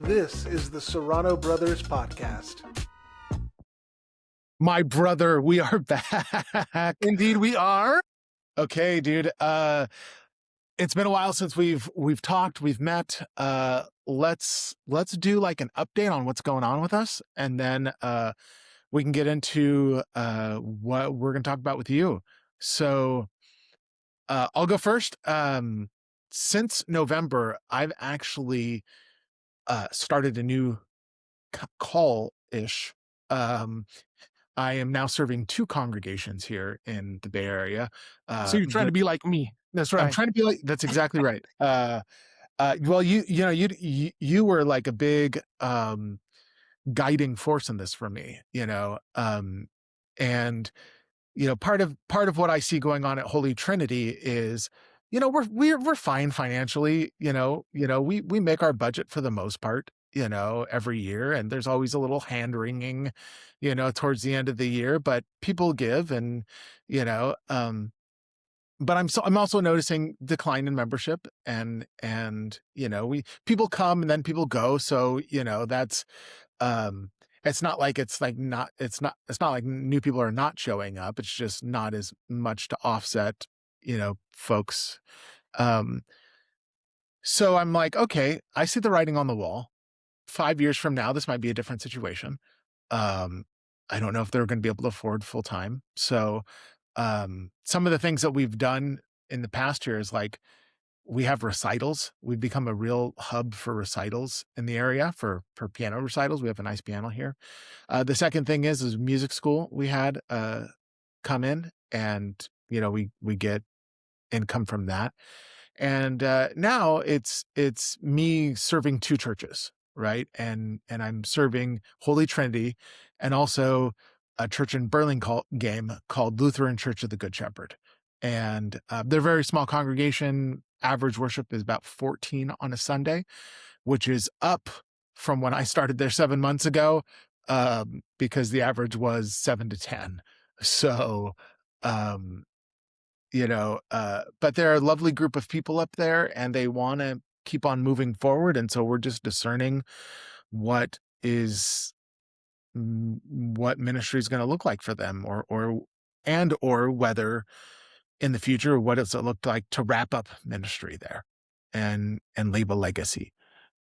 This is the Serrano Brothers podcast. My brother, we are back. Indeed, we are. Okay, dude. It's been a while since we've talked, we've met. Let's do like an update on what's going on with us, and then we can get into what we're gonna talk about with you. So I'll go first. Since November, I've actually started a new call-ish. I am now serving 2 congregations here in the Bay Area. So you're trying to be like me. That's I'm right. trying to be like, that's exactly right. Well, you were like a big guiding force in this for me, and part of what I see going on at Holy Trinity is, we're fine financially. We make our budget for the most part, every year, and there's always a little hand wringing, towards the end of the year, but people give, and you know, but I'm also noticing decline in membership, and people come and then people go, so that's um it's not like new people are not showing up. It's just not as much to offset, folks. Um, so I'm like, okay, I see the writing on the wall. 5 years from now, this might be a different situation. Um, I don't know if they're going to be able to afford full time. So some of the things that we've done in the past year is like, we have recitals. We've become a real hub for recitals in the area, for piano recitals. We have a nice piano here. The second thing is music school. We had come in, and we get income from that. And now it's me serving 2 churches, right? And I'm serving Holy Trinity, and also a church in Burlingame called Lutheran Church of the Good Shepherd. And they're a very small congregation. Average worship is about 14 on a Sunday, which is up from when I started there 7 months ago, because the average was 7 to 10. So, um, but they're a lovely group of people up there, and they want to keep on moving forward. And so we're just discerning what ministry is going to look like for them, or whether in the future, what does it look like to wrap up ministry there and leave a legacy.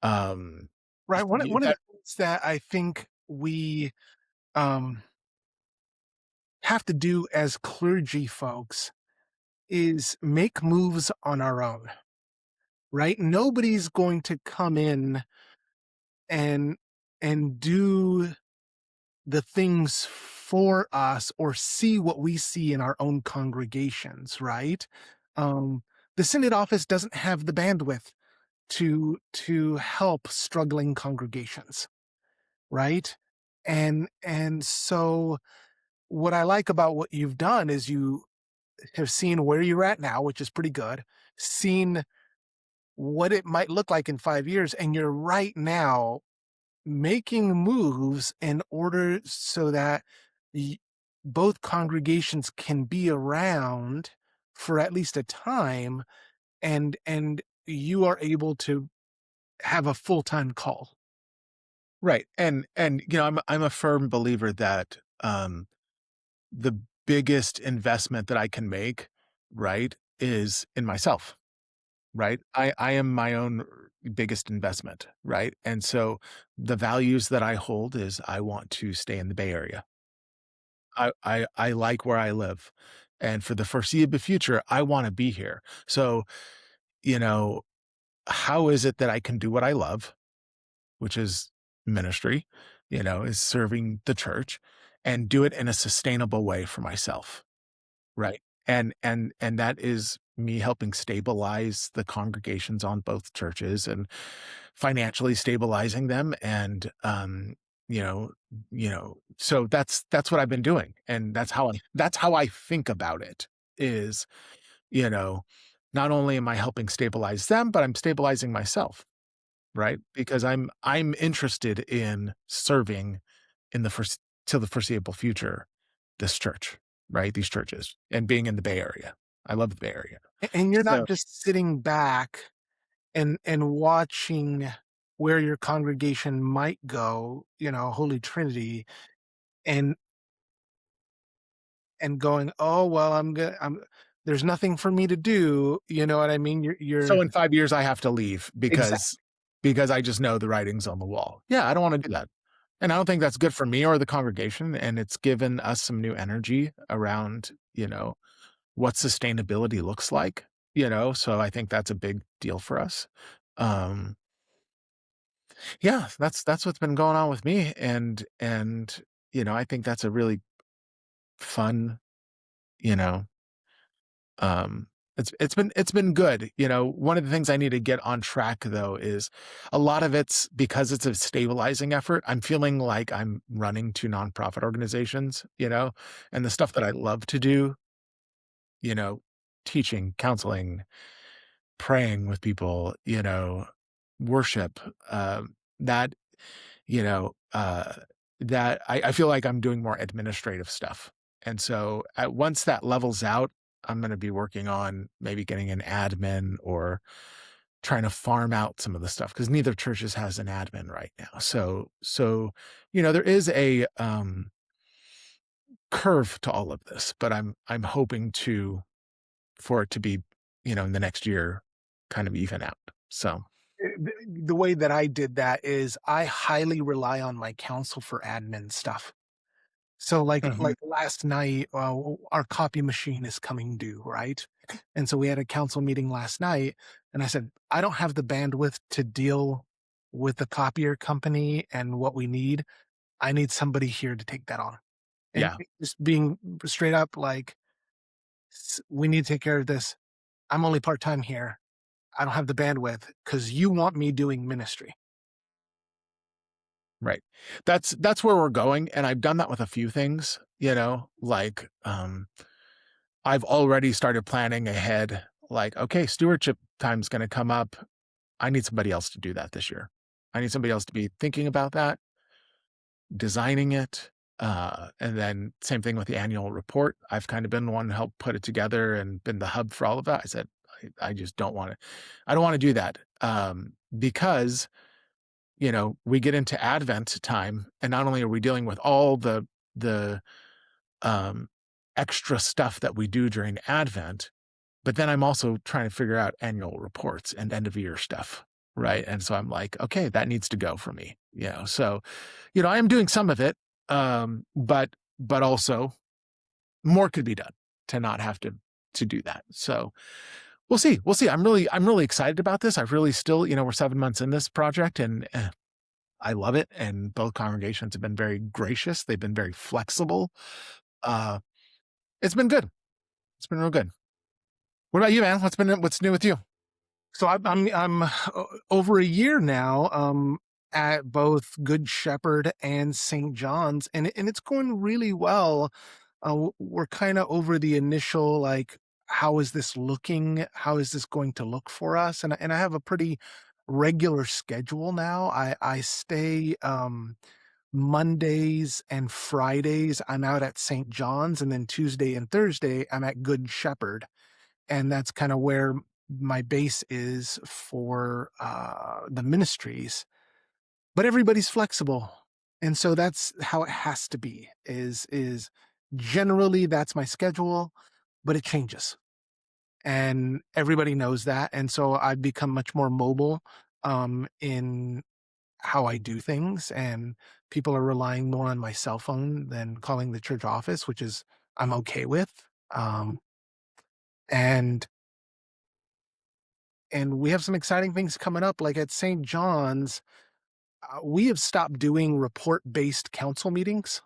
Right. One of the things that I think we have to do as clergy folks is make moves on our own. Right? Nobody's going to come in and do the things for us or see what we see in our own congregations, right? The synod office doesn't have the bandwidth to help struggling congregations, right? And so what I like about what you've done is you have seen where you're at now, which is pretty good, seen what it might look like in 5 years, and you're right now making moves in order so that both congregations can be around for at least a time, and you are able to have a full-time call. Right. And I'm a firm believer that the biggest investment that I can make, right, is in myself. Right. I am my own biggest investment. Right. And so the values that I hold is, I want to stay in the Bay Area. I like where I live. And for the foreseeable future, I want to be here. So, you know, how is it that I can do what I love, which is ministry, is serving the church, and do it in a sustainable way for myself? Right. And that is me helping stabilize the congregations on both churches, and financially stabilizing them. And you know, so that's what I've been doing. And that's how I think about it is, you know, not only am I helping stabilize them, but I'm stabilizing myself, right? Because I'm interested in serving in the first till the foreseeable future, this church, right? These churches, and being in the Bay Area. I love the Bay Area. And you're not So just sitting back and watching where your congregation might go, Holy Trinity, and going, "Oh, well, I'm there's nothing for me to do." You know what I mean? You're So in 5 years, I have to leave exactly. because I just know the writing's on the wall. Yeah, I don't wanna do that. And I don't think that's good for me or the congregation, and it's given us some new energy around, what sustainability looks like, so I think that's a big deal for us. Um, yeah, that's what's been going on with me, and, I think that's a really fun, you know Um, it's been good. One of the things I need to get on track though is a lot of it's because it's a stabilizing effort. I'm feeling like I'm running 2 nonprofit organizations, and the stuff that I love to do, you know, teaching, counseling, praying with people, worship, that, you know, uh, that I feel like I'm doing more administrative stuff. And so once that levels out, I'm going to be working on maybe getting an admin or trying to farm out some of the stuff because neither churches has an admin right now. So there is a curve to all of this, but I'm hoping for it to be, in the next year kind of even out. So, The way that I did that is I highly rely on my counsel for admin stuff. So, mhm, like last night, our copy machine is coming due, right? And so we had a council meeting last night, and I said, "I don't have the bandwidth to deal with the copier company and what we need. I need somebody here to take that on." And yeah, just being straight up like, "We need to take care of this. I'm only part-time here. I don't have the bandwidth because you want me doing ministry." right. That's where we're going, and I've done that with a few things, like, I've already started planning ahead, like, okay, stewardship time's gonna come up. I need somebody else to do that this year. I need somebody else to be thinking about that, designing it, and then same thing with the annual report. I've kind of been the one to help put it together and been the hub for all of that. I said, I just don't want to, I don't want to do that because we get into Advent time, and not only are we dealing with all the um, extra stuff that we do during Advent, but then I'm also trying to figure out annual reports and end of year stuff, right? And so I'm like, okay, that needs to go for me. So I am doing some of it, but also more could be done to not have to do that. So we'll see. We'll see. I'm really excited about this. I really still, we're 7 months in this project, and I love it. And both congregations have been very gracious. They've been very flexible. Uh, it's been good. It's been real good. What about you, man? What's new with you? So over a year now, at both Good Shepherd and St. John's, and it's going really well. We're kind of over the initial like, how is this looking? How is this going to look for us? And I have a pretty regular schedule now. I stay Mondays and Fridays. I'm out at St. John's, and then Tuesday and Thursday I'm at Good Shepherd, and that's kind of where my base is for the ministries. But everybody's flexible, and so that's how it has to be. Is generally that's my schedule, but it changes, and everybody knows that, and so I've become much more mobile in how I do things, and people are relying more on my cell phone than calling the church office, which is I'm okay with. Um, and we have some exciting things coming up. Like at St. John's, we have stopped doing report-based council meetings.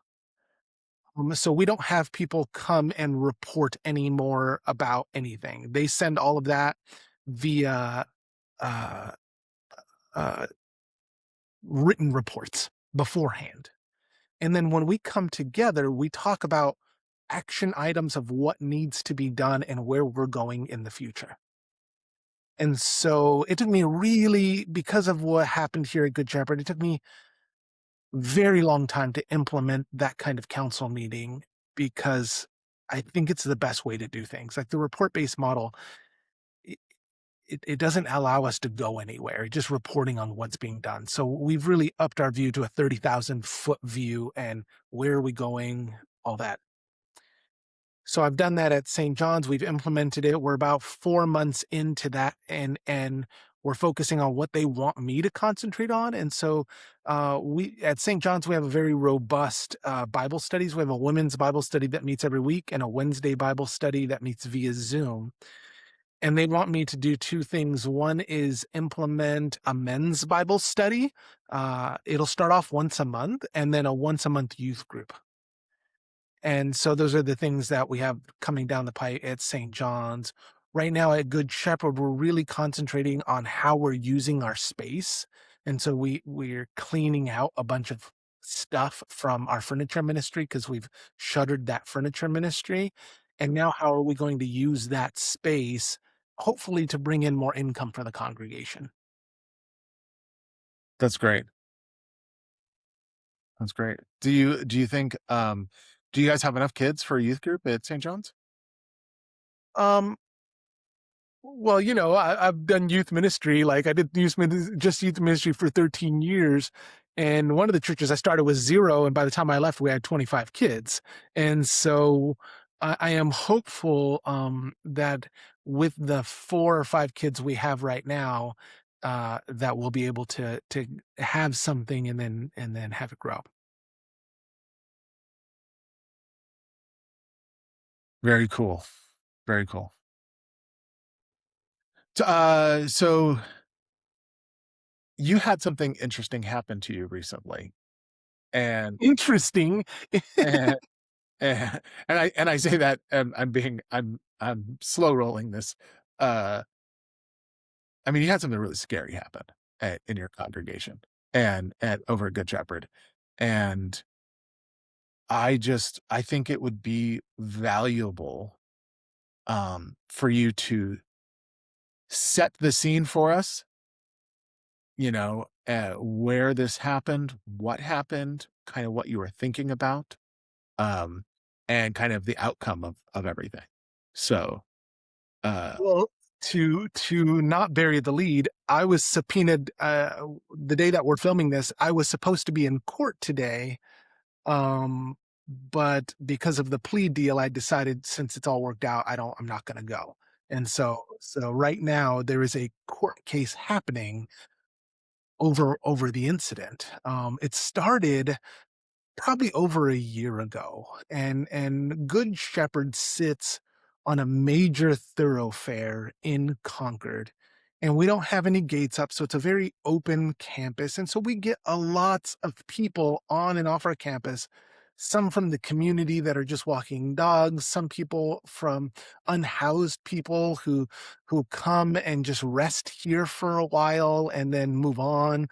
So we don't have people come and report anymore about anything. They send all of that via uh, uh, written reports beforehand. And then when we come together, we talk about action items of what needs to be done and where we're going in the future. And so it took me really, because of what happened here at Good Shepherd, it took me very long time to implement that kind of council meeting because I think it's the best way to do things. Like the report based model, it doesn't allow us to go anywhere, just reporting on what's being done. So we've really upped our view to a 30,000-foot view and where are we going, all that. So I've done that at St. John's. We've implemented it. We're about 4 months into that, and we're focusing on what they want me to concentrate on. And so we at St. John's we have a very robust Bible studies. We have a women's Bible study that meets every week, and a Wednesday Bible study that meets via Zoom. And they want me to do two things. One is implement a men's Bible study. It'll start off once a month, and then a once a month youth group. And so those are the things that we have coming down the pipe at St. John's. Right now at Good Shepherd, we're really concentrating on how we're using our space. And so we're cleaning out a bunch of stuff from our furniture ministry because we've shuttered that furniture ministry. And now how are we going to use that space, hopefully to bring in more income for the congregation? That's great. That's great. Do you think, do you guys have enough kids for a youth group at St. John's? Um, Well, I've done youth ministry. Like I did youth ministry for 13 years. And one of the churches I started was zero. And by the time I left, we had 25 kids. And so I am hopeful that with the 4 or 5 kids we have right now, that we'll be able to have something and then have it grow. Very cool. Very cool. So you had something interesting happen to you recently, and Interesting. and and I say that, I'm slow rolling this. Uh, I mean, you had something really scary happen in your congregation and at over at Good Shepherd, and I think it would be valuable, for you to set the scene for us, where this happened, what happened, kind of what you were thinking about, um, and kind of the outcome of everything. So, uh, Well, to not bury the lead, I was subpoenaed the day that we're filming this. I was supposed to be in court today, um, but because of the plea deal, I decided since it's all worked out, I'm not going to go. And so right now there is a court case happening over the incident. It started probably over a year ago, and Good Shepherd sits on a major thoroughfare in Concord, and we don't have any gates up, so it's a very open campus, and so we get a lots of people on and off our campus, some from the community that are just walking dogs, some people from unhoused people who come and just rest here for a while and then move on.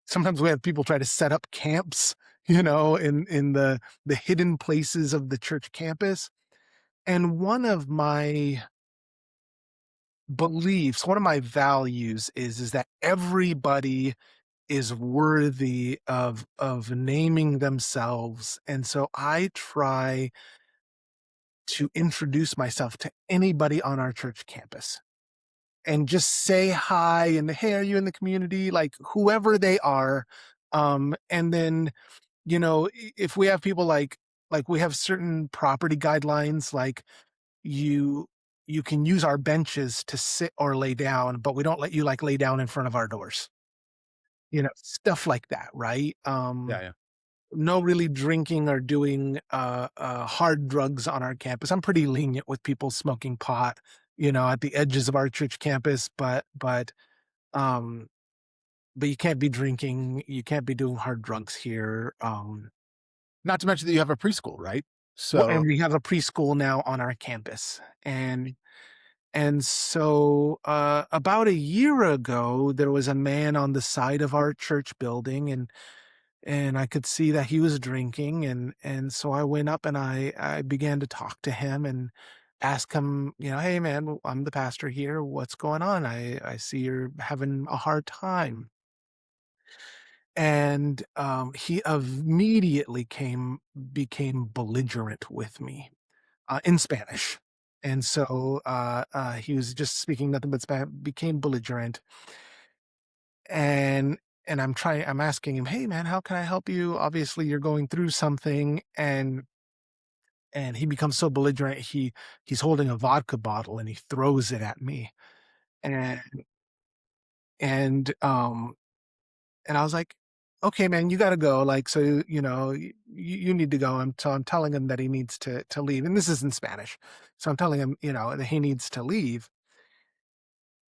Sometimes we have people try to set up camps, in the hidden places of the church campus. And one of my beliefs, one of my values is that everybody is worthy of naming themselves. And so I try to introduce myself to anybody on our church campus and just say hi and hey, are you in the community? Like whoever they are. And then if we have people like we have certain property guidelines, like you you can use our benches to sit or lay down, but we don't let you like lay down in front of our doors. Stuff like that, right? yeah, yeah. No really drinking or doing hard drugs on our campus. I'm pretty lenient with people smoking pot, at the edges of our church campus, um but you can't be drinking, you can't be doing hard drugs here. Not to mention that you have a preschool, right? Well, So and we have a preschool now on our campus. And so about a year ago, there was a man on the side of our church building, and I could see that he was drinking, and so I went up and I began to talk to him and ask him, hey man, I'm the pastor here. What's going on? I see you're having a hard time. And he immediately became belligerent with me in Spanish. And so, he was just speaking nothing but became belligerent. And I'm asking him, "Hey man, how can I help you? Obviously you're going through something." And he becomes so belligerent, he's holding a vodka bottle and he throws it at me. And and um and I was like, "Okay, man, you gotta go. Like, so you need to go." I'm telling him that he needs to leave. And this is in Spanish. So I'm telling him, that he needs to leave.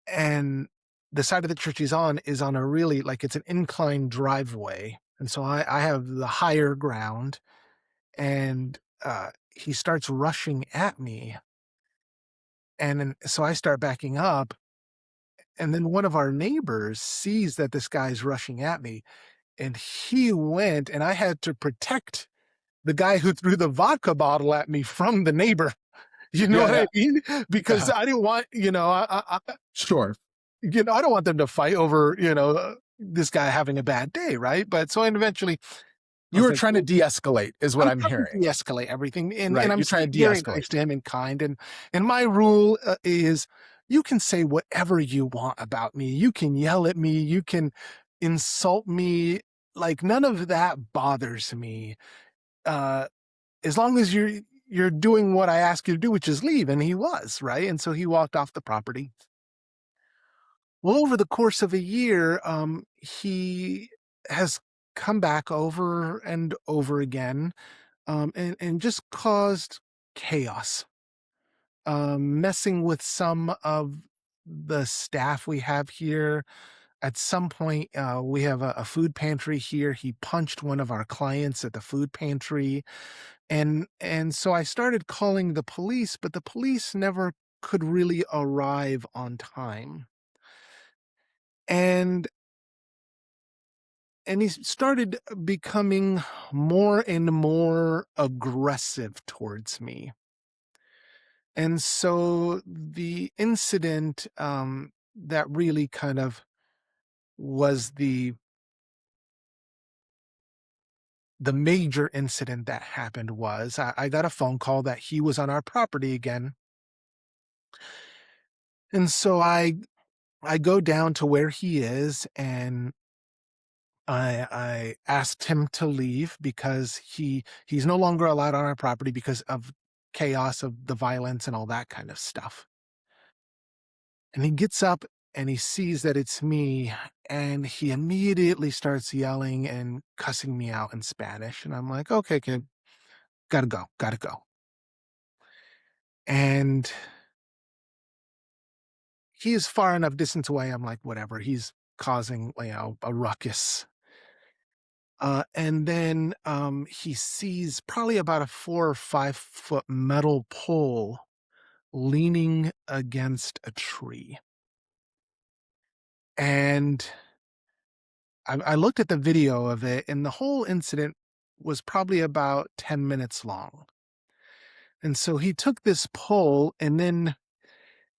And the side of the church he's on is on a really, like, it's an inclined driveway. And so I have the higher ground, and he starts rushing at me. And then so I start backing up. And then one of our neighbors sees that this guy's rushing at me, and he went, and I had to protect the guy who threw the vodka bottle at me from the neighbor. You know Yeah, what yeah. I mean? Because Yeah. I didn't want, Sure. I don't want them to fight over, this guy having a bad day, right? But so, and eventually I You was were like, trying to de-escalate is what I'm I'm trying to hearing, de-escalate everything, and right? I'm You're saying trying to very de-escalate. nice to him and kind. And my rule is, you can say whatever you want about me. You can yell at me. You can insult me. Like, none of that bothers me. Uh, as long as you're doing what I ask you to do, which is leave. And he was, right. And so he walked off the property. Well, over the course of a year, he has come back over and over again, and just caused chaos, messing with some of the staff we have here. At some point, we have a food pantry here. He punched one of our clients at the food pantry, and so I started calling the police, but the police never could really arrive on time. And and he started becoming more and more aggressive towards me. And so the incident, that really kind of was the major incident that happened was, I got a phone call that he was on our property again. And so I go down to where he is, and I asked him to leave because he's no longer allowed on our property because of chaos, of the violence and all that kind of stuff. And he gets up and he sees that it's me, and he immediately starts yelling and cussing me out in Spanish. And I'm like, "Okay, kid, gotta go, gotta go." And he is far enough distance away. I'm like, whatever. He's causing, a ruckus. And then he sees probably about a 4 or 5 foot metal pole leaning against a tree. And I looked at the video of it, and the whole incident was probably about 10 minutes long. And so he took this pole, and then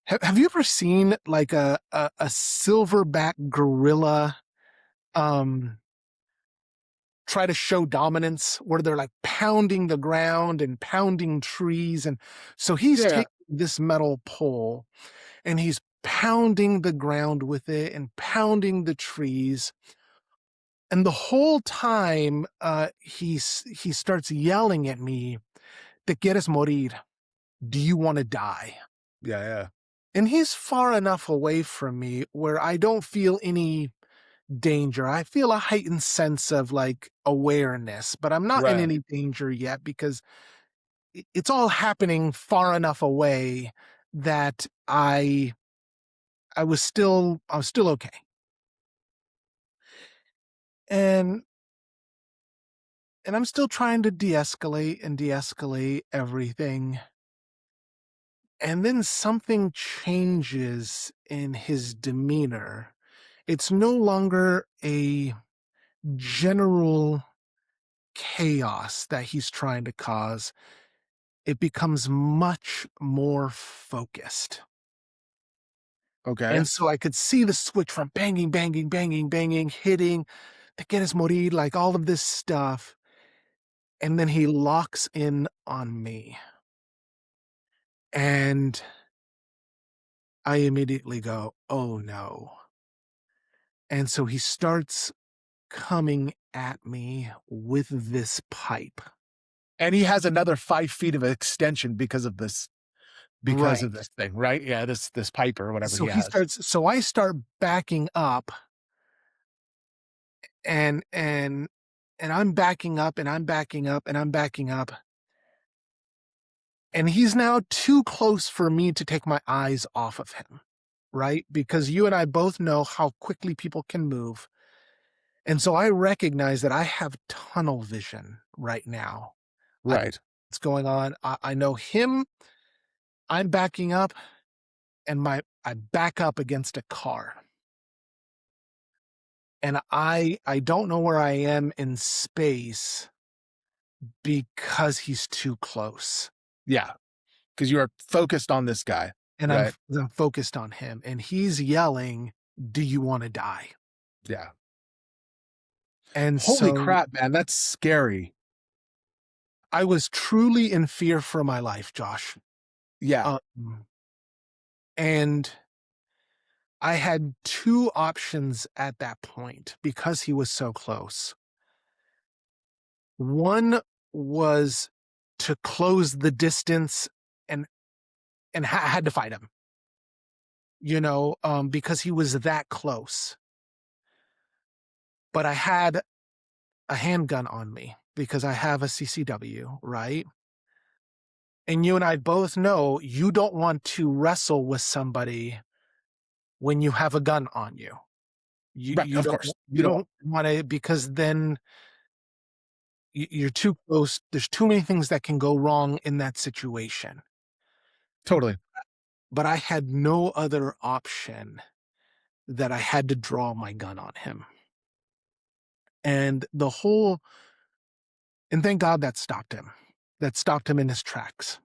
have you ever seen like a silverback gorilla um try to show dominance, where they're like pounding the ground and pounding trees? And so he's Yeah. taking this metal pole and he's pounding the ground with it and pounding the trees. And the whole time, he starts yelling at me, "Te quieres morir? Do you want to die?" Yeah, yeah. And he's far enough away from me where I don't feel any danger. I feel a heightened sense of, like, awareness, but I'm not in Right. any danger yet because it's all happening far enough away that I was still okay. And I'm still trying to de-escalate and de-escalate everything. And then something changes in his demeanor. It's no longer a general chaos that he's trying to cause. It becomes much more focused. Okay. And so I could see the switch from banging, banging, banging, banging, hitting, te quieres morir, like all of this stuff. And then he locks in on me. And I immediately go, "Oh, no." And so he starts coming at me with this pipe. And he has another 5 feet of extension because of Right. this thing, right? Yeah, this pipe or whatever So he he has. starts so I start backing up and and and I'm backing up and I'm backing up and I'm backing up. And he's now too close for me to take my eyes off of him, right? Because you and I both know how quickly people can move. And so I recognize that I have tunnel vision right now. I Right. what's going on. I know him. I'm backing up and I back up against a car. And I don't know where I am in space because he's too close. Yeah, because you are focused on this guy, And right? I'm focused on him and he's yelling, "Do you want to die?" Yeah. And Holy so crap, man, that's scary. I was truly in fear for my life, Josh. Yeah, Um, and I had two options at that point because he was so close. One was to close the distance and I had to fight him, because he was that close. But I had a handgun on me because I have a CCW, right? And you and I both know you don't want to wrestle with somebody when you have a gun on you. You right, you of don't course. you don't wanna because then you're too close. There's too many things that can go wrong in that situation. Totally. But I had no other option that I had to draw my gun on him. And the whole and thank God that stopped him. That stopped him in his tracks.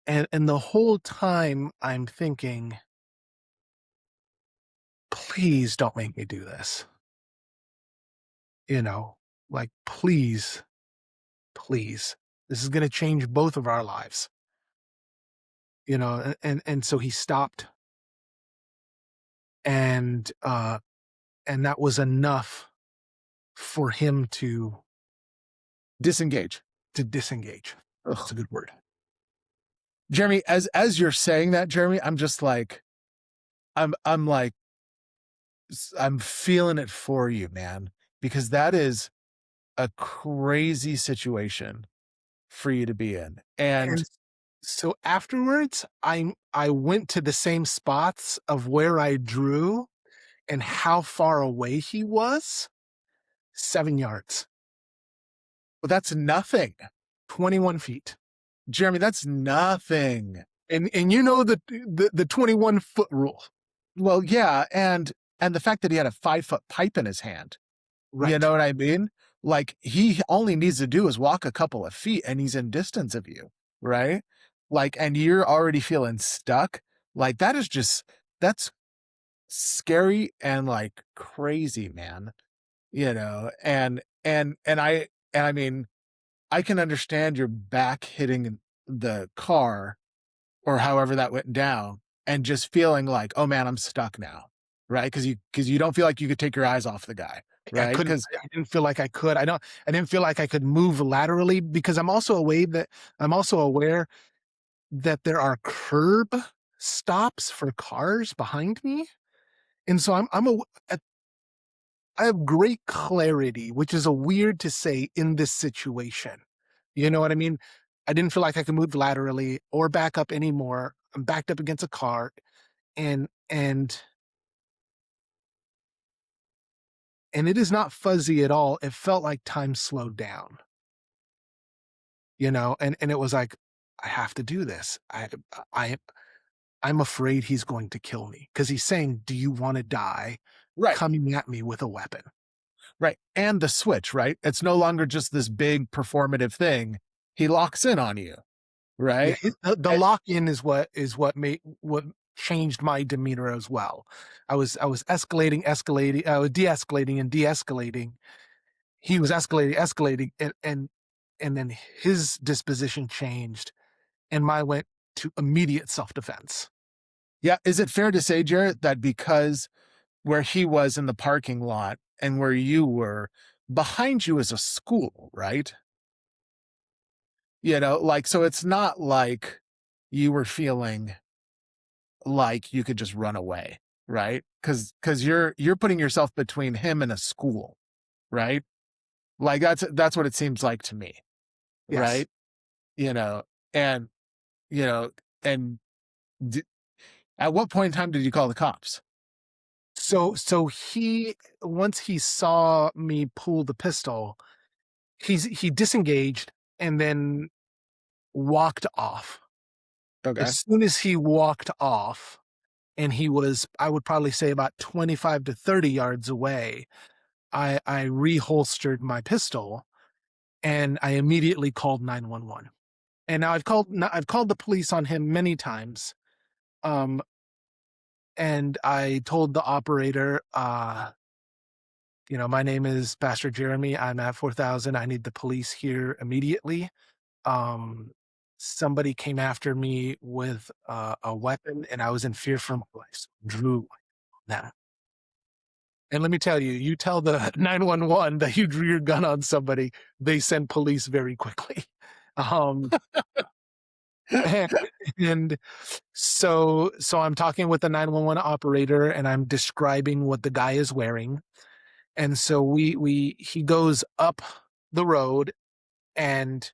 And the whole time I'm thinking, "Please don't make me do this." You know? Like, "Please, please. This is gonna change both of our lives." And so he stopped, and, and that was enough for him Disengage. to disengage. That's Ugh. a good word. Jeremy, as you're saying that, Jeremy, I'm just like, I'm like, I'm feeling it for you, man, because that is a crazy situation for you to be in. And And so afterwards, I went to the same spots of where I drew and how far away he was. 7 yards, well, that's nothing. 21 feet. Jeremy, that's nothing. And the 21-foot rule. Well, yeah, and the fact that he had a 5-foot pipe in his hand, you Right. know what I mean? Like, he only needs to do is walk a couple of feet, and he's in distance of you, right? Like, and you're already feeling stuck. Like, that's scary and, like, crazy, man, and I mean, I can understand your back hitting the car or however that went down and just feeling like, "Oh, man, I'm stuck now." Right? Because you don't feel like you could take your eyes off the guy, I right? couldn't Because I didn't feel like I could. I didn't feel like I could move laterally because I'm also aware that there are curb stops for cars behind me. And so I have great clarity, which is a weird to say in this situation. You know what I mean? I didn't feel like I could move laterally or back up anymore. I'm backed up against a car and and and it is not fuzzy at all. It felt like time slowed down, and it was like, I have to do this. I I'm afraid he's going to kill me because he's saying, "Do you want to die?" right, coming at me with a weapon. right, and the switch, right? It's no longer just this big performative thing. He locks in on you, Yeah, right? the Eh lock in is what changed my demeanor as well. I was escalating, I was de-escalating and de-escalating. He was escalating, escalating, and then his disposition changed, and mine went to immediate self-defense. Yeah. Is it fair to say, Jarrett, that because where he was in the parking lot and where you were, behind you is a school, right? Like, so it's not like you were feeling like you could just run away, right? Because you're putting yourself between him and a school, right? Like that's what it seems like to me, Yes. right? You know, and you know, and d- at what point in time did you call the cops? So he once he saw me pull the pistol, he disengaged and then walked off. Okay. As soon as he walked off, and he was, I would probably say, about 25 to 30 yards away, I reholstered my pistol and I immediately called 911. And now I've called the police on him many times. Um, and I told the operator, my name is Pastor Jeremy. I'm at 4000. I need the police here immediately. Um, Somebody came after me with a weapon, and I was in fear for my life. So I drew that. And let me tell you, you tell the 911 that you drew your gun on somebody, they send police very quickly. Um, and, and so I'm talking with the 911 operator and I'm describing what the guy is wearing. And so he goes up the road, and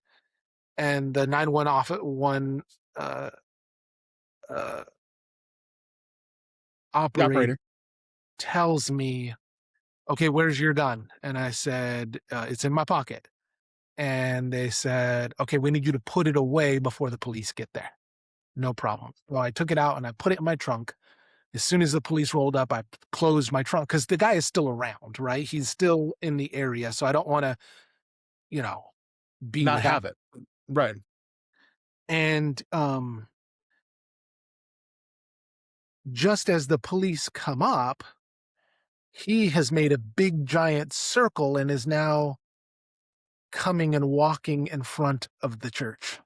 the 911 uh, uh, The operator operator. tells me, "Okay, where's your gun?" And I said, "It's in my pocket." And they said, "Okay, we need you to put it away before the police get there." No problem. Well, I took it out and I put it in my trunk. As soon as the police rolled up, I closed my trunk because the guy is still around, right? He's still in the area. So I don't want to, you know, be Not without. have it. Right. And just as the police come up, he has made a big giant circle and is now coming and walking in front of the church.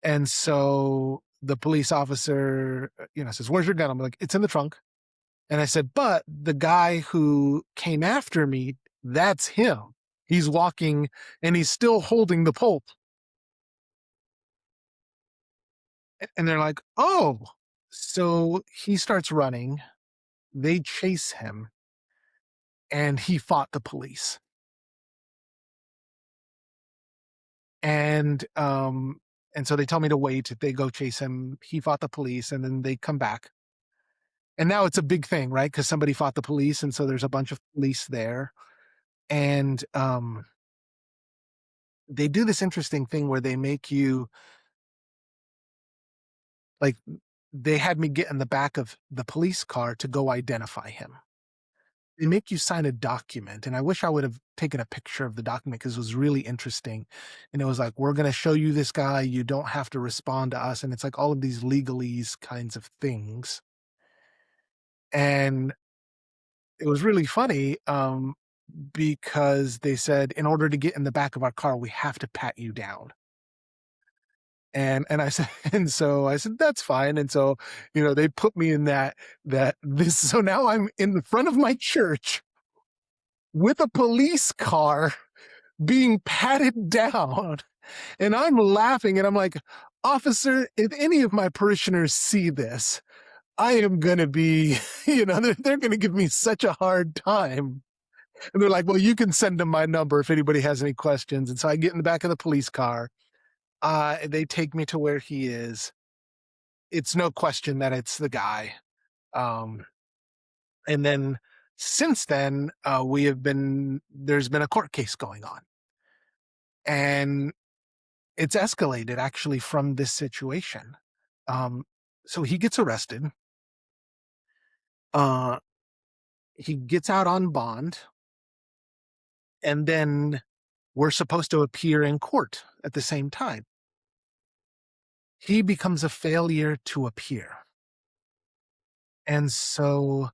And so the police officer, says, "Where's your gun?" I'm like, "It's in the trunk." And I said, "But the guy who came after me, that's him. He's walking and he's still holding the pulp." And they're like, "Oh." So he starts running. They chase him and he fought the police. And so they tell me to wait. They go chase him. He fought the police and then they come back. And now it's a big thing, right? Because somebody fought the police. And so there's a bunch of police there. And they do this interesting thing where they make you, like, they had me get in the back of the police car to go identify him. They make you sign a document, and I wish I would have taken a picture of the document because it was really interesting. And it was like, "We're going to show you this guy. You don't have to respond to us." And it's like all of these legalese kinds of things. And it was really funny, because they said, "In order to get in the back of our car, we have to pat you down." And I said, and so I said, "That's fine." And so, they put me in so now I'm in the front of my church with a police car being patted down. And I'm laughing and I'm like, "Officer, if any of my parishioners see this, I am going to be, they're going to give me such a hard time." And they're like, "Well, you can send them my number if anybody has any questions." And so I get in the back of the police car. They take me to where he is. It's no question that it's the guy. Um, and then since then, there's been a court case going on. And it's escalated actually from this situation. Um, so he gets arrested. Uh, he gets out on bond. And then we're supposed to appear in court at the same time. He becomes a failure to appear. And so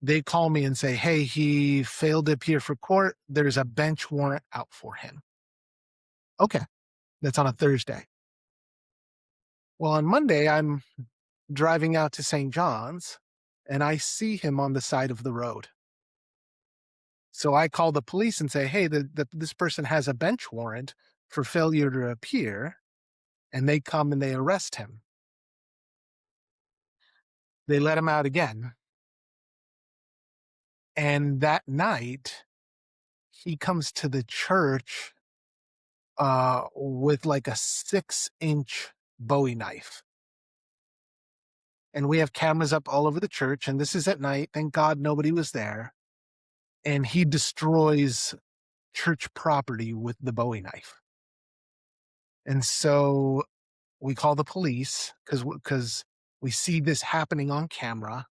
they call me and say, "Hey, he failed to appear for court. There's a bench warrant out for him." Okay. That's on a Thursday. Well, on Monday, I'm driving out to St. John's and I see him on the side of the road. So I call the police and say, hey, this person has a bench warrant for failure to appear. And they come and they arrest him. They let him out again. And that night, he comes to the church with like a 6-inch Bowie knife. And we have cameras up all over the church. And this is at night. Thank God nobody was there. And he destroys church property with the Bowie knife. And so we call the police because we see this happening on camera.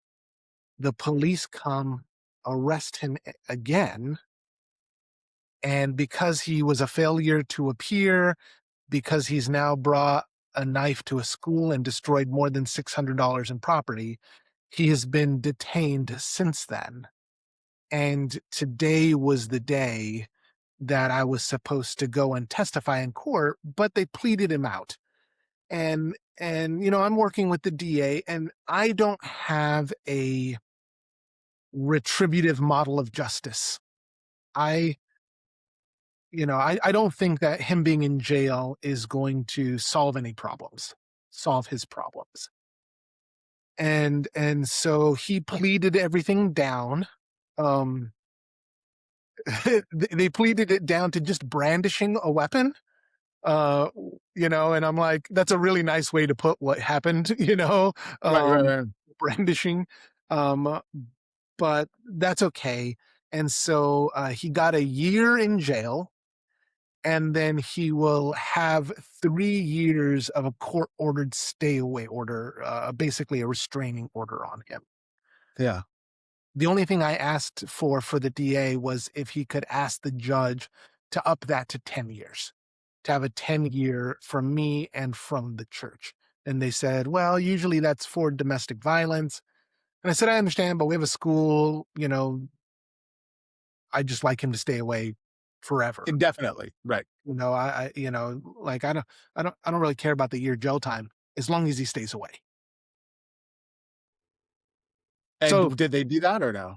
The police come, arrest him again. And because he was a failure to appear, because he's now brought a knife to a school and destroyed more than $600 in property, he has been detained since then. And today was the day that I was supposed to go and testify in court, but they pleaded him out. And I'm working with the DA and I don't have a retributive model of justice. I I don't think that him being in jail is going to solve any problems, solve his problems. And so he pleaded everything down. Um, they pleaded it down to just brandishing a weapon. Uh, and I'm like, that's a really nice way to put what happened, Right, right, um, right. brandishing. Um, but that's okay. And so he got a year in jail and then he will have 3 years of a court-ordered stay-away order, basically a restraining order on him. Yeah. The only thing I asked for the DA was if he could ask the judge to up that to 10 years, to have a 10-year from me and from the church. And they said, well, usually that's for domestic violence. And I said, I understand, but we have a school, I just like him to stay away forever. Indefinitely. Right. Like I don't really care about the year jail time as long as he stays away. So, And did they do that or no?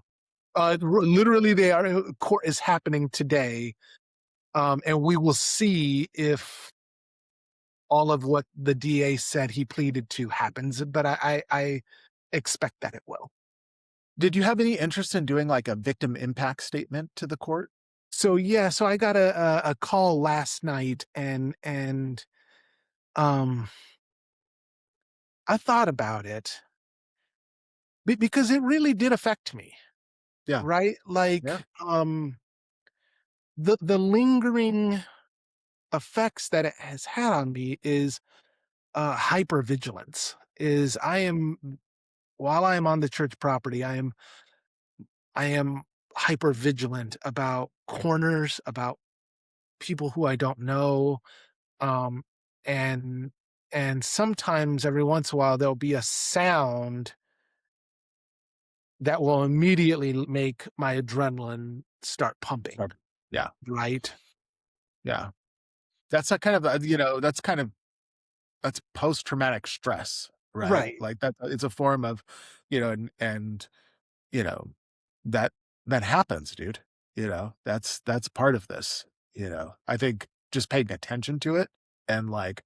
literally, court is happening today, and we will see if all of what the DA said he pleaded to happens. But I expect that it will. Did you have any interest in doing like a victim impact statement to the court? So yeah, so I got a call last night, and um, I thought about it because it really did affect me. Yeah. Right? Yeah. Like, the lingering effects that it has had on me is, hypervigilance, is I am while I am on the church property, I am hyper vigilant about corners, about people who I don't know, um, and and sometimes every once in a while, there'll be a sound that will immediately make my adrenaline start pumping, Sure. Yeah. right? Yeah. That's a kind of a, that's post-traumatic stress, right? Right. Like that it's a form of, and you know, that that happens, dude. That's part of this, I think just paying attention to it and like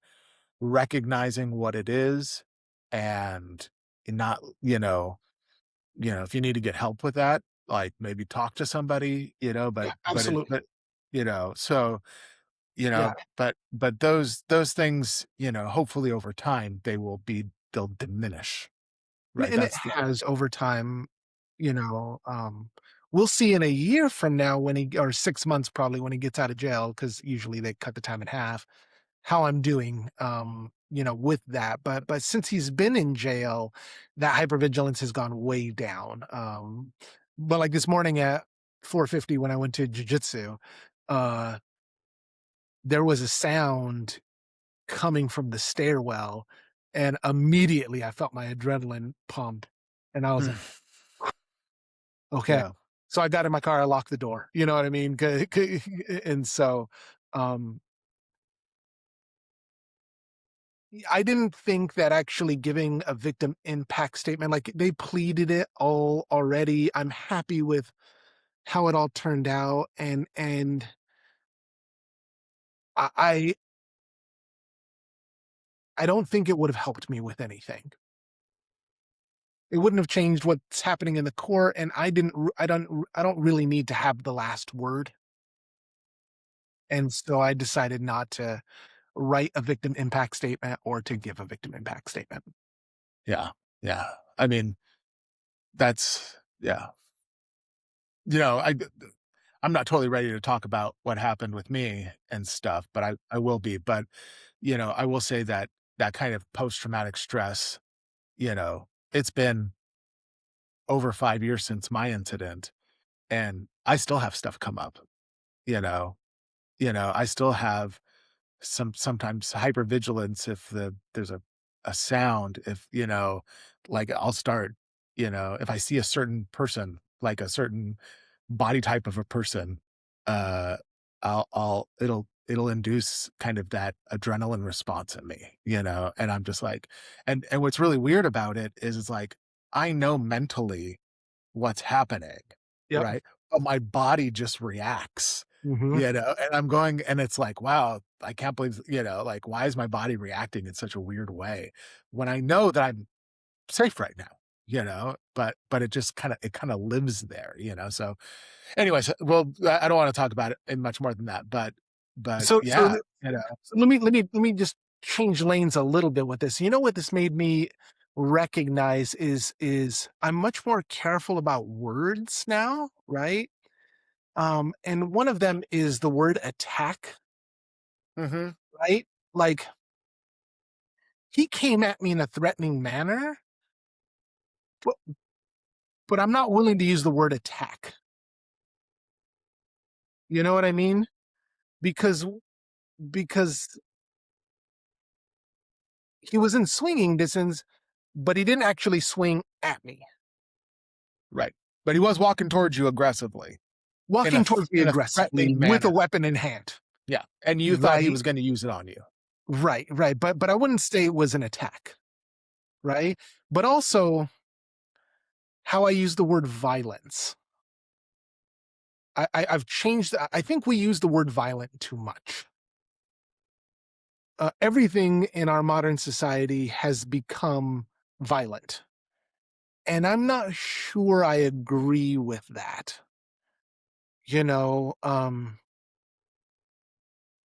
recognizing what it is and not, if you need to get help with that, like maybe talk to somebody, Yeah, but absolutely. so Yeah. but those things, hopefully over time they'll diminish, right? And it That's the has over time, you know, we'll see in a year from now when or 6 months probably when he gets out of jail, because usually they cut the time in half, how I'm doing, with that. But since he's been in jail, that hypervigilance has gone way down. But like this morning at 4:50 when I went to jujitsu, uh, there was a sound coming from the stairwell, and immediately I felt my adrenaline pump, and I was like, "Okay." Yeah. So I got in my car, I locked the door, you know what I mean? And so, um, I didn't think that actually giving a victim impact statement, like, they pleaded it all already. I'm happy with how it all turned out, and I I don't think it would have helped me with anything. It wouldn't have changed what's happening in the court, and I don't really need to have the last word, and so I decided not to write a victim impact statement or to give a victim impact statement. Yeah. Yeah. I mean, that's yeah. You know, I'm not totally ready to talk about what happened with me and stuff, but I will be. But, I will say that that kind of post-traumatic stress, it's been over 5 years since my incident, and I still have stuff come up, you know? I still have sometimes hypervigilance if there's a sound, if, like, I'll start, if I see a certain person, like a certain body type of a person, uh, it'll induce kind of that adrenaline response in me, and I'm just like and what's really weird about it is it's like, I know mentally what's happening, Yep. right? But my body just reacts, Mhm. and I'm going and it's like, wow, I can't believe, like, why is my body reacting in such a weird way when I know that I'm safe right now, but it kind of lives there, so anyways, well, I don't want to talk about it in much more than that, but So so yeah, So let me just change lanes a little bit with this. You know what this made me recognize is I'm much more careful about words now, right? And one of them is the word attack, mhm, right? Like, he came at me in a threatening manner, but I'm not willing to use the word attack. You know what I mean? Because because he was in swinging distance, but he didn't actually swing at me. right, but he was walking towards you aggressively Walking towards me in a aggressively threatening with a manner. weapon in hand. Yeah, and you thought he Right, was gonna use it on you. right, but I wouldn't say it was an attack, right? But also how I use the word violence. I've changed. I think we use the word violent too much. Everything in our modern society has become violent, and I'm not sure I agree with that. You know,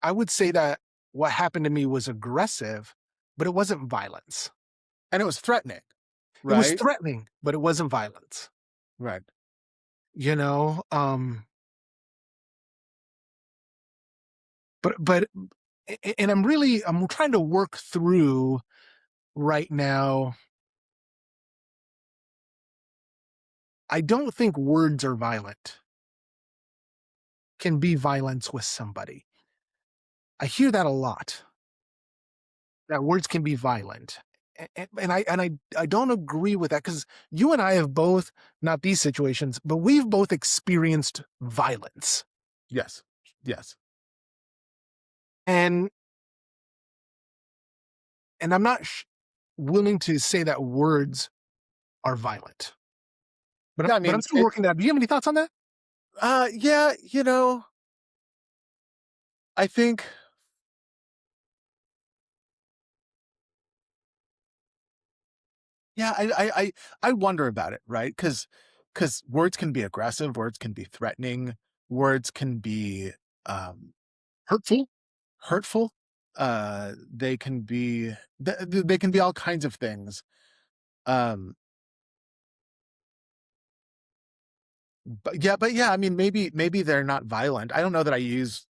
I would say that what happened to me was aggressive, but it wasn't violence. And it was threatening, It was right? threatening, but it wasn't violence. Right. You know, but and I'm trying to work through right now. I don't think words are violent, can be violence with somebody. I hear that a lot, that words can be violent. And I don't agree with that because you and I have both, not these situations, but we've both experienced violence. Yes. Yes. And I'm not willing to say that words are violent. Yeah, I But I'm mean, still working that. Do you have any thoughts on that? yeah, I think yeah, I wonder about it, right? Because words can be aggressive, words can be threatening, words can be, um, Hurtful? hurtful, they can be they can be all kinds of things, um, but yeah, I mean, maybe they're not violent. I don't know that I use,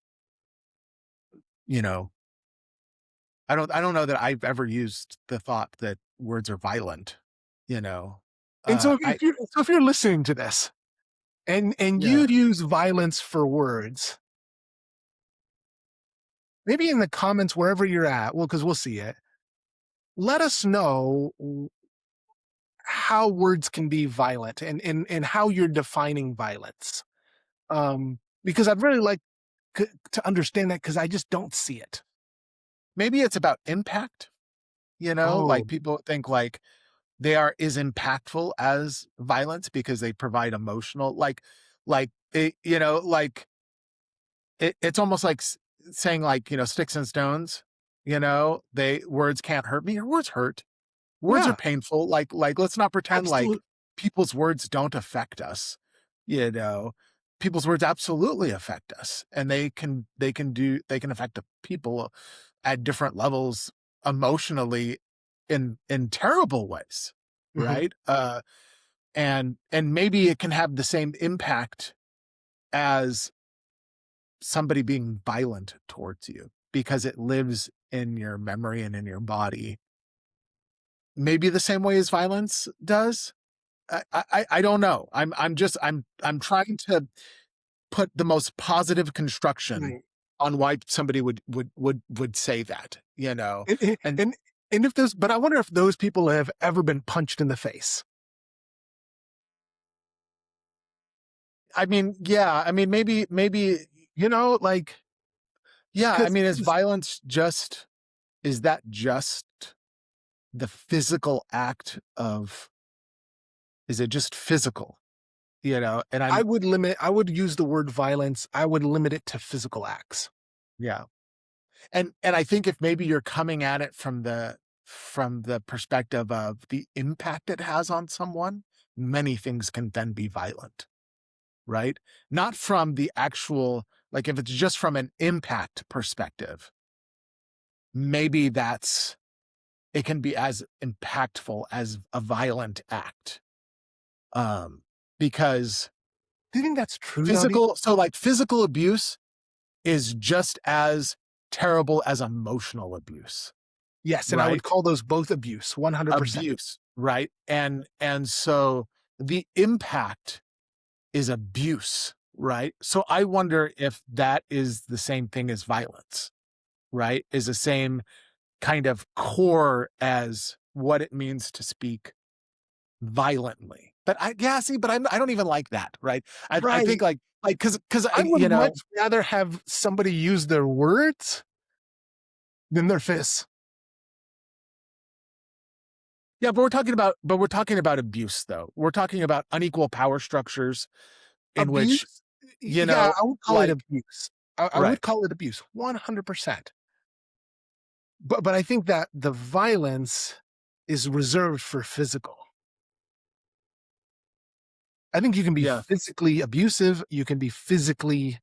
you know I don't know that I've ever used the thought that words are violent, you know? And so I if you're listening to this and yeah. you'd use violence for words, maybe in the comments wherever you're at, well, because we'll see it, let us know how words can be violent and how you're defining violence. Because I'd really like to understand that because I just don't see it. Maybe it's about impact. Oh, like people think like they are is impactful as violence because they provide emotional like it's almost like saying like, sticks and stones, they words can't hurt me. Your words hurt. Words are yeah, painful. Like let's not pretend like absolutely. people's words don't affect us. You know, people's words absolutely affect us, and they can affect the people at different levels emotionally in terrible ways, Mhm. right? And maybe it can have the same impact as somebody being violent towards you because it lives in your memory and in your body. Maybe the same way as violence does. I don't know. I'm trying to put the most positive construction Right. on why somebody would say that, And and And and and if those but I wonder if those people have ever been punched in the face. I mean, yeah, I mean, maybe, Like, yeah, I because mean, is that just the physical act of, is it just physical, and I would use the word violence, I would limit it to physical acts. yeah. And I think if maybe you're coming at it from the perspective of the impact it has on someone, many things can then be violent, right? Not from the actual, like if it's just from an impact perspective, maybe it can be as impactful as a violent act. Um, because Do you think that's true though? Do you physical abuse is just as terrible as emotional abuse, Yes, and I would right? call those both abuse, 100%. Abuse, right? And so the impact is abuse, right? So I wonder if that is the same thing as violence, right? Is the same kind of core as what it means to speak violently. But I don't even like that, right? I think Right. like because I would much rather have somebody use their words than their fists. yeah, but we're talking about abuse though. We're talking about unequal power structures in which, Abuse? Yeah, I would call it like abuse. I would right. call it abuse, 100%. But I think that the violence is reserved for physical. I think you can be Yeah. physically abusive, you can be physically,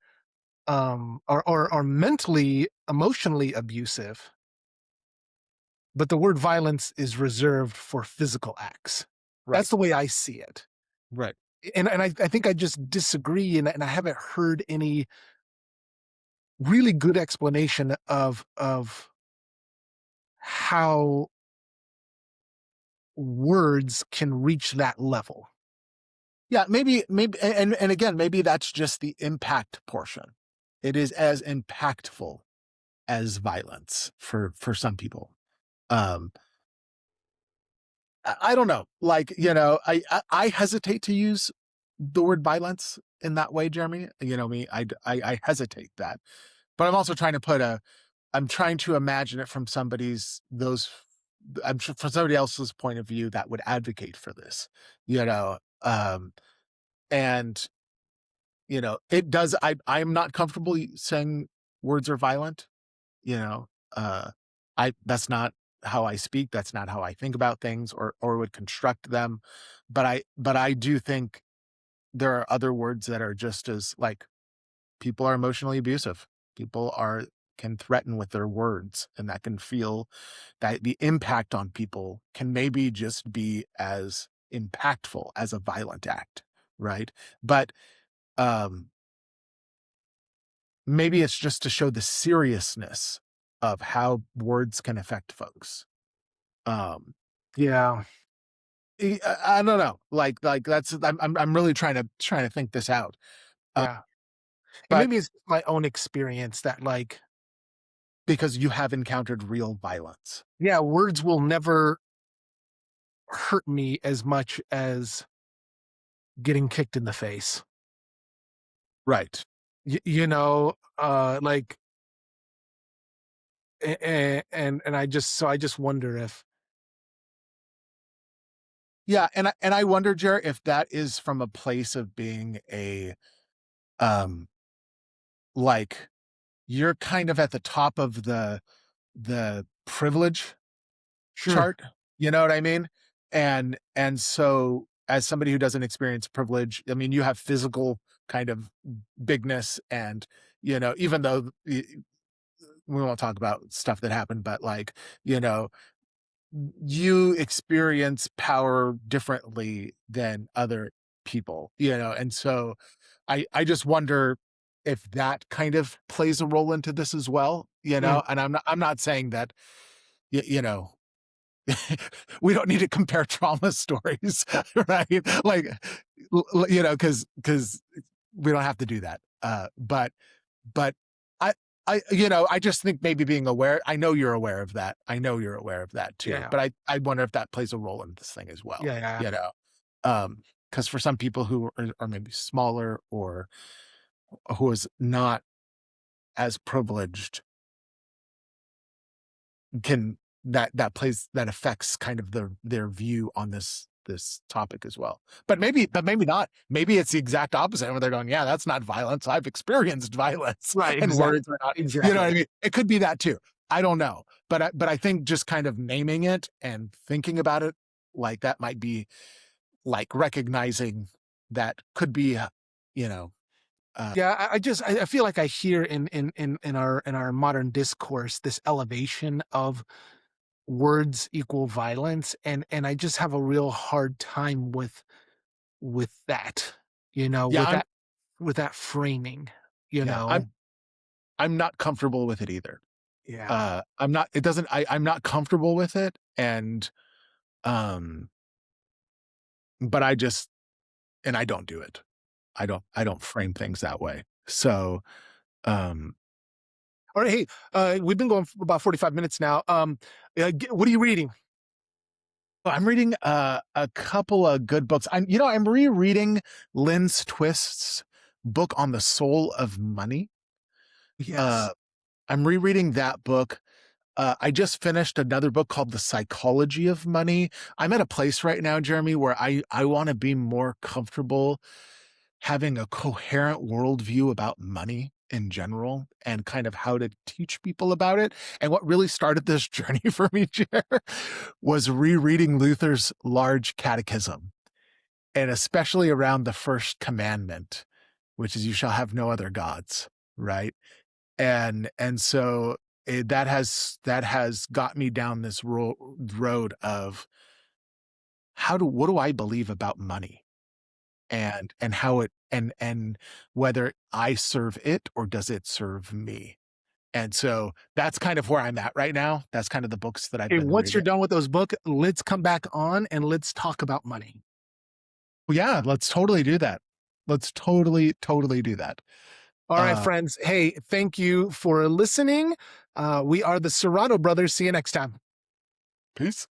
or mentally, emotionally abusive, but the word violence is reserved for physical acts. Right. That's the way I see it. Right. And I think I just disagree, and I haven't heard any really good explanation of how words can reach that level. Yeah, maybe and again, maybe that's just the impact portion. It is as impactful as violence for some people. Um, I don't know. Like, I hesitate to use the word violence in that way, Jeremy. You know me, I hesitate that. But I'm trying to imagine it from from somebody else's point of view that would advocate for this, you know. And it does. I'm not comfortable saying words are violent. You know, I that's not how I speak. That's not how I think about things or would construct them. But I do think there are other words that are just as like people are emotionally abusive. People are can threaten with their words, and that can feel that the impact on people can maybe just be as impactful as a violent act, right? But um maybe it's just to show the seriousness of how words can affect folks. Um, Yeah, I don't know. Like that's I'm really trying to think this out. Uh, yeah. And but maybe it's my own experience that, like, because you have encountered real violence. yeah, words will never hurt me as much as getting kicked in the face. Right. Like, And I just wonder if Yeah, and I wonder, Jared, if that is from a place of being um, like, you're kind of at the top of the privilege sure, chart, you know what I mean? And so as somebody who doesn't experience privilege, I mean, you have physical kind of bigness and, even though we won't talk about stuff that happened, but like, you know, you experience power differently than other people, and so I just wonder if that kind of plays a role into this as well, mm, and I'm not saying that y you know, we don't need to compare trauma stories, right? Like, because we don't have to do that. But I, I just think maybe being aware. I know you're aware of that. I know you're aware of that too. yeah, But I wonder if that plays a role in this thing as well. yeah, yeah, You know, because for some people who are maybe smaller or who is not as privileged can that affects kind of their view on this topic as well. But maybe not. Maybe it's the exact opposite where they're going, yeah, that's not violence. I've experienced violence right, and words are not, what I exactly. mean? It could be that too. I don't know. But I think just kind of naming it and thinking about it like that might be like recognizing that could be, you know, uh Yeah, I feel like I hear in our modern discourse this elevation of words equal violence, and I just have a real hard time with that, yeah, with that framing, you yeah, know? I'm not comfortable with it either. Yeah. I'm not it doesn't I'm not comfortable with it and um but I don't do it. I don't frame things that way. So, um All right, hey, we've been going for about 45 minutes now. What are you reading? I'm reading a couple of good books. I'm rereading Lynn's Twist's book on the soul of money. Yes. Uh I'm rereading that book. I just finished another book called The Psychology of Money. I'm at a place right now, Jeremy, where I want to be more comfortable having a coherent worldview about money in general and kind of how to teach people about it. And what really started this journey for me, Jer, was rereading Luther's Large Catechism, and especially around the first commandment, which is you shall have no other gods, right? And so that has got me down this road of what do I believe about money and how it and whether I serve it or does it serve me. And so that's kind of where I'm at right now. That's kind of the books that I've Hey, been once you're reading. done with those books, let's come back on and let's talk about money. Well, yeah, let's totally do that. Let's totally do that. All right, Uh, friends. Hey, thank you for listening. We are the Serrano brothers. See you next time. Peace.